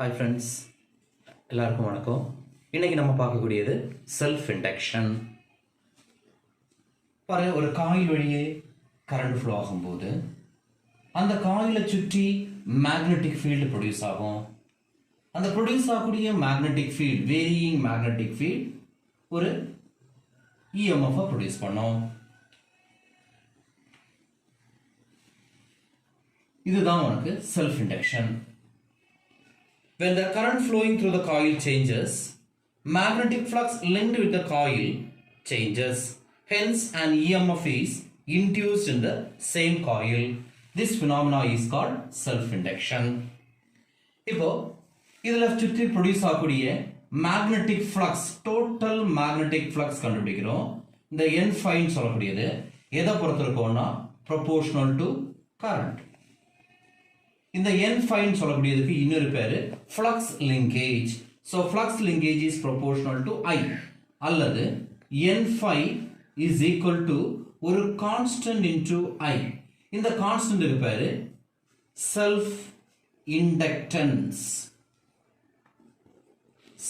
Hi friends, எல்லாருக்கும் வணக்கம். இன்னைக்கு நம்ம பார்க்கக்கூடியது செல்ஃப் இண்டக்ஷன். பாரு, ஒரு காயில் வழியே கரண்ட் ஃப்ளோ ஆகும்போது அந்த காயிலை சுற்றி மேக்னெட்டிக் ஃபீல்டு ப்ரொடியூஸ் ஆகும். அந்த ப்ரொடியூஸ் ஆகக்கூடிய magnetic field, varying magnetic field ஒரு இஎம்எஃப் ப்ரொடியூஸ் பண்ணும். இதுதான் உனக்கு self induction. When the current flowing through the coil changes, magnetic flux linked with the coil changes. Hence, an EMF is induced in the same coil. This phenomena is called self-induction. இப்போ இதில் சுற்றி produce ஆகக்கூடிய magnetic flux, total magnetic flux கண்டுபிடிக்கிறோம். இந்த N5 சொல்லக்கூடியது எதை பொறுத்து இருக்கோம்னா ப்ரொபோர்ஷனல் டு கரண்ட். இந்த N5 சொல்லக்கூடியதுக்கு இன்னொரு பேரு flux linkage. So flux linkage is proportional to I, அல்லது N5 இஸ் ஈக்குவல் டு ஒரு கான்ஸ்டன்ட் இன்டு I. இந்த கான்ஸ்டன்ட் பேரு செல்ஃப் இண்டக்டன்ஸ்,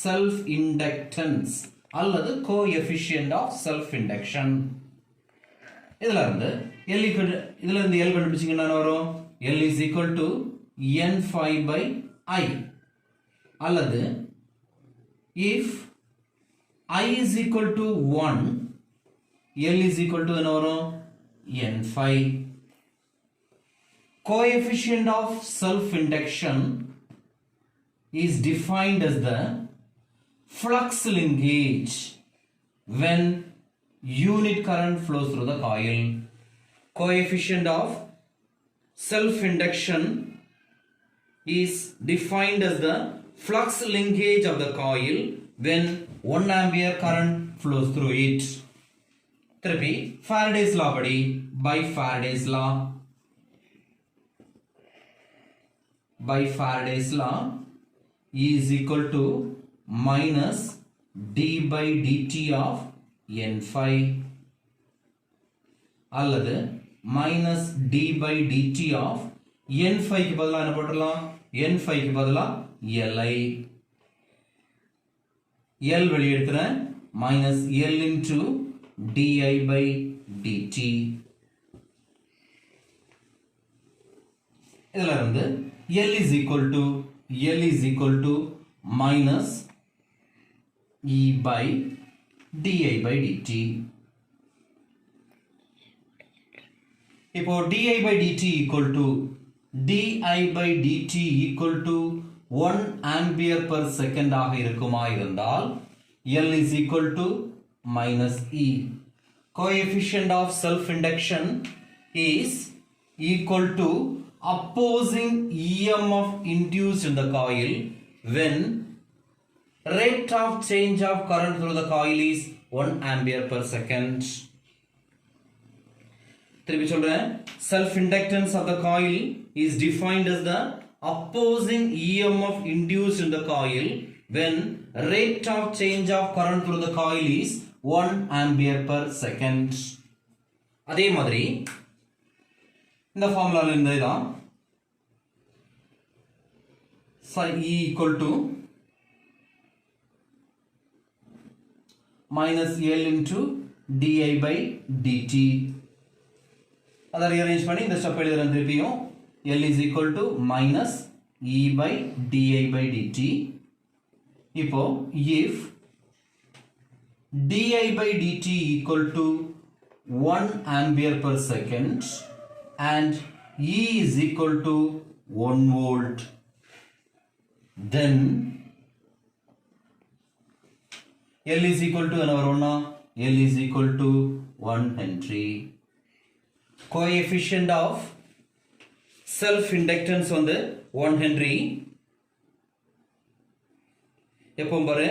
செல்ஃப் இண்டக்டன்ஸ் அல்லது கோஎஃபிஷியன்ட் ஆஃப் செல்ஃப் இண்டக்ஷன். இதுல இருந்து L கண்டுபிடிச்சிங்கன்னா வரும் L is equal to N5 by I, அல்லது if I is equal to 1, L is equal to என்ன வரும் N5. Coefficient of self-induction is defined as the flux linkage when unit current flows through the coil. Coefficient of self-induction is defined as the flux linkage of the coil when 1 ampere current flows through it. திருப்பி Faraday's law படி, by Faraday's law is equal to minus d by dt of N5, அல்லது minus d by dt of N5 க்கு பதிலா என்ன போட்டுடலாம், N5 க்கு பதிலா Li, L வெளியே எடுத்துறேன், minus L into di by dt. இதுல இருந்து L is equal to minus E by di by dt. இப்போ di by dt equal to 1 ampere per second ஆக இருக்குமா இருந்தால் L is equal to minus E. Coefficient of self-induction is equal to opposing EMF induced in the coil when rate of change of current through the coil is 1 ampere per second. திருப்பி சொல்றேன், self inductance of the coil is defined as the opposing EMF induced in the coil when rate of change of current through the coil is 1 ampere per second. அதே மாதிரி இந்த ஃபார்முலால இருந்தே தான் E equal to minus L into di by dt. அதை rearrange பண்ணி இந்த step எழுதுறேன் திருப்பியும். L is equal to minus E by di by dt. இப்போ if di by dt equal to 1 ampere per second and E is equal to 1 volt, then L is equal to என்ன வரும்னா L is equal to 1 Henry. Coefficient of self-inductance வந்து 1 Henry. எப்போ பாரு,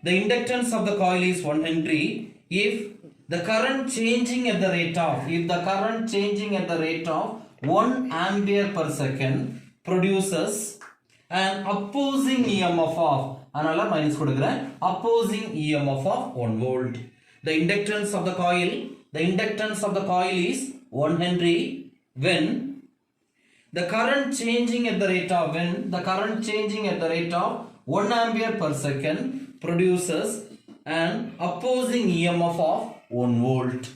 the inductance of the coil is 1 Henry if the current changing at the rate of 1 ampere per second produces an opposing EMF of, அதனால minus கொடுக்கிறேன், opposing EMF of 1 volt. The inductance of the coil is 1 Henry when The current changing at the rate of 1 ampere per second produces an opposing EMF of 1 volt.